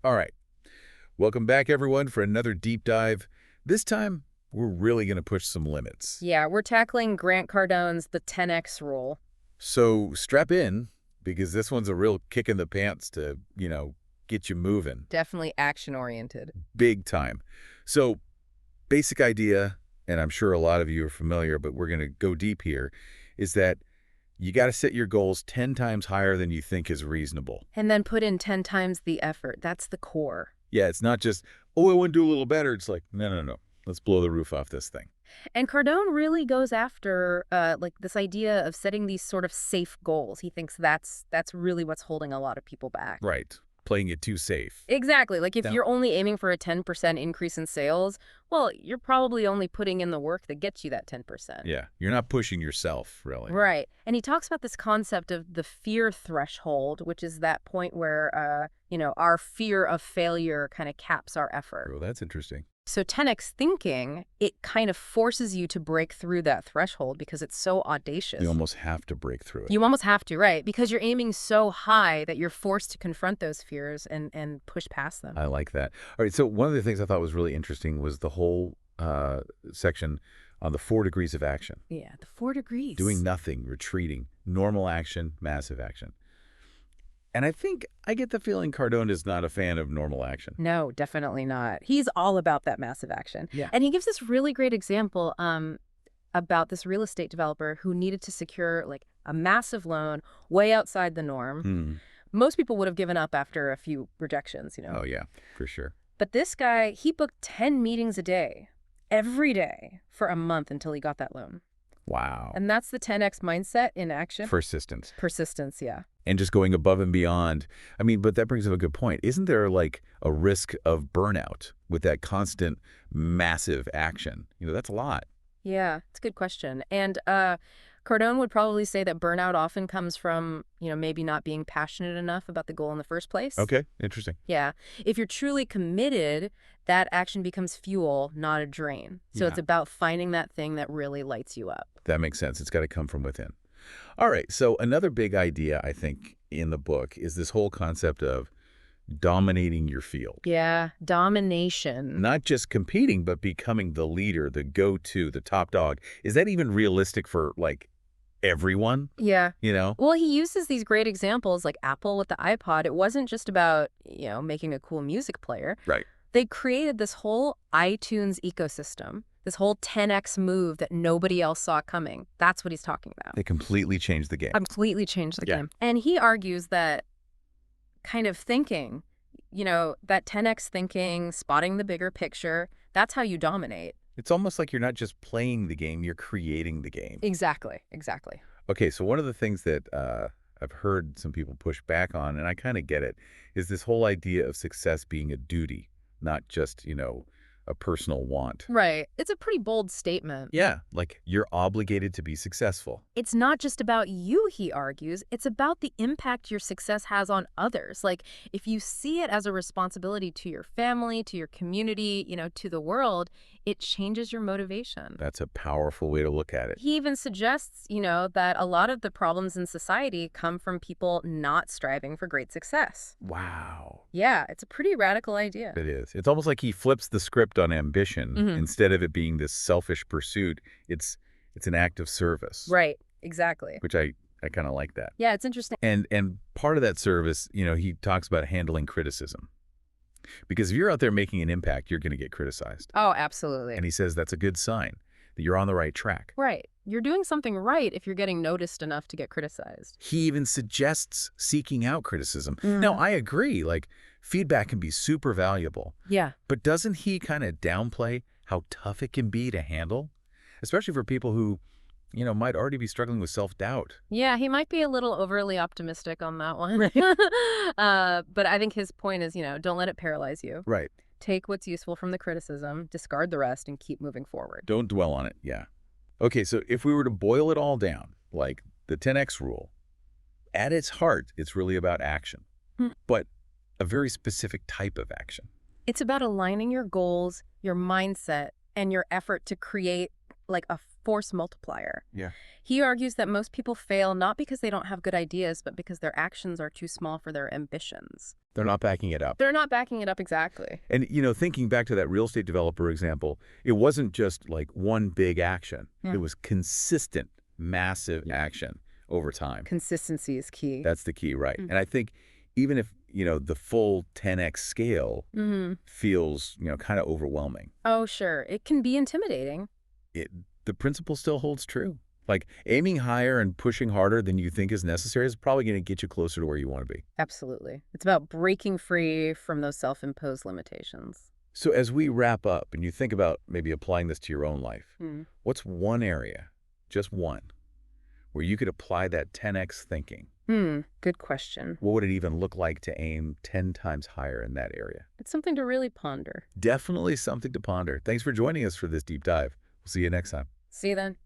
All right. Welcome back, everyone, for another deep dive. This time, we're really going to push some limits. Yeah, we're tackling Grant Cardone's The 10X Rule. So strap in, because this one's a real kick in the pants to, get you moving. Definitely action-oriented. Big time. So, basic idea, and I'm sure a lot of you are familiar, but we're going to go deep here, is that you got to set your goals 10 times higher than you think is reasonable. And then put in 10 times the effort. That's the core. Yeah, it's not just, oh, I want to do a little better. It's like, no, no, no. Let's blow the roof off this thing. And Cardone really goes after this idea of setting these sort of safe goals. He thinks that's really what's holding a lot of people back. Right. Playing it too safe. Exactly. Like if Now, you're only aiming for a 10% increase in sales, well, you're probably only putting in the work that gets you that 10%. yeah, you're not pushing yourself, really. Right. And he talks about this concept of the fear threshold, which is that point where, our fear of failure kind of caps our effort. Oh, that's interesting. So 10x thinking, it kind of forces you to break through that threshold because it's so audacious. You almost have to break through it. You almost have to, right? Because you're aiming so high that you're forced to confront those fears and push past them. I like that. All right, so one of the things I thought was really interesting was the whole section on the 4 degrees of action. Yeah, the 4 degrees. Doing nothing, retreating, normal action, massive action. And I get the feeling Cardone is not a fan of normal action. No, definitely not. He's all about that massive action. Yeah. And he gives this really great example about this real estate developer who needed to secure like a massive loan way outside the norm. Hmm. Most people would have given up after a few rejections. Oh, yeah, for sure. But this guy, he booked 10 meetings a day, every day, for a month until he got that loan. Wow. And that's the 10x mindset in action. Persistence. Persistence, yeah. And just going above and beyond. I mean, but that brings up a good point. Isn't there like a risk of burnout with that constant massive action? That's a lot. Yeah, it's a good question. And Cardone would probably say that burnout often comes from, maybe not being passionate enough about the goal in the first place. Okay, interesting. Yeah. If you're truly committed, that action becomes fuel, not a drain. So Yeah. it's about finding that thing that really lights you up. That makes sense. It's got to come from within. All right, so another big idea, I think, in the book is this whole concept of dominating your field. Yeah, domination. Not just competing, but becoming the leader, the go-to, the top dog. Is that even realistic for, like, everyone? Yeah. You know? Well, he uses these great examples like Apple with the iPod. It wasn't just about, making a cool music player. Right. They created this whole iTunes ecosystem, this whole 10x move that nobody else saw coming. That's what he's talking about. They completely changed the game. Completely changed the Yeah. game. And he argues that kind of thinking, that 10x thinking, spotting the bigger picture, that's how you dominate. It's almost like you're not just playing the game, you're creating the game. Exactly, exactly. Okay, so one of the things that I've heard some people push back on, and I kind of get it, is this whole idea of success being a duty, not just, a personal want. Right. It's a pretty bold statement. Yeah, like you're obligated to be successful. It's not just about you, he argues. It's about the impact your success has on others. Like, if you see it as a responsibility to your family, to your community, to the world, it changes your motivation. That's a powerful way to look at it. He even suggests, that a lot of the problems in society come from people not striving for great success. Wow. Yeah, it's a pretty radical idea. It is. It's almost like he flips the script on ambition. Instead of it being this selfish pursuit, it's an act of service. Right, exactly. Which I kind of like that. Yeah, it's interesting. And part of that service, he talks about handling criticism. Because if you're out there making an impact, you're going to get criticized. Oh, absolutely. And he says that's a good sign that you're on the right track. Right. You're doing something right if you're getting noticed enough to get criticized. He even suggests seeking out criticism. Now, I agree. Like, feedback can be super valuable. Yeah. But doesn't he kind of downplay how tough it can be to handle? Especially for people who, might already be struggling with self-doubt. Yeah, he might be a little overly optimistic on that one. But I think his point is, don't let it paralyze you. Right. Take what's useful from the criticism, discard the rest, and keep moving forward. Don't dwell on it. Yeah. Okay, so if we were to boil it all down, like the 10X rule, at its heart, it's really about action, but a very specific type of action. It's about aligning your goals, your mindset, and your effort to create like a force multiplier. Yeah. He argues that most people fail not because they don't have good ideas, but because their actions are too small for their ambitions. They're not backing it up. They're not backing it up exactly. And, thinking back to that real estate developer example, it wasn't just like one big action. Yeah. It was consistent, massive action over time. Consistency is key. That's the key, right? And I think even if, the full 10x scale feels, kind of overwhelming, Oh, sure. It can be intimidating. the principle still holds true. Like aiming higher and pushing harder than you think is necessary is probably going to get you closer to where you want to be. Absolutely. It's about breaking free from those self-imposed limitations. So as we wrap up and you think about maybe applying this to your own life, Hmm. what's one area, just one, where you could apply that 10x thinking? Good question. What would it even look like to aim 10 times higher in that area? It's something to really ponder. Definitely something to ponder. Thanks for joining us for this deep dive. We'll see you next time. See you then.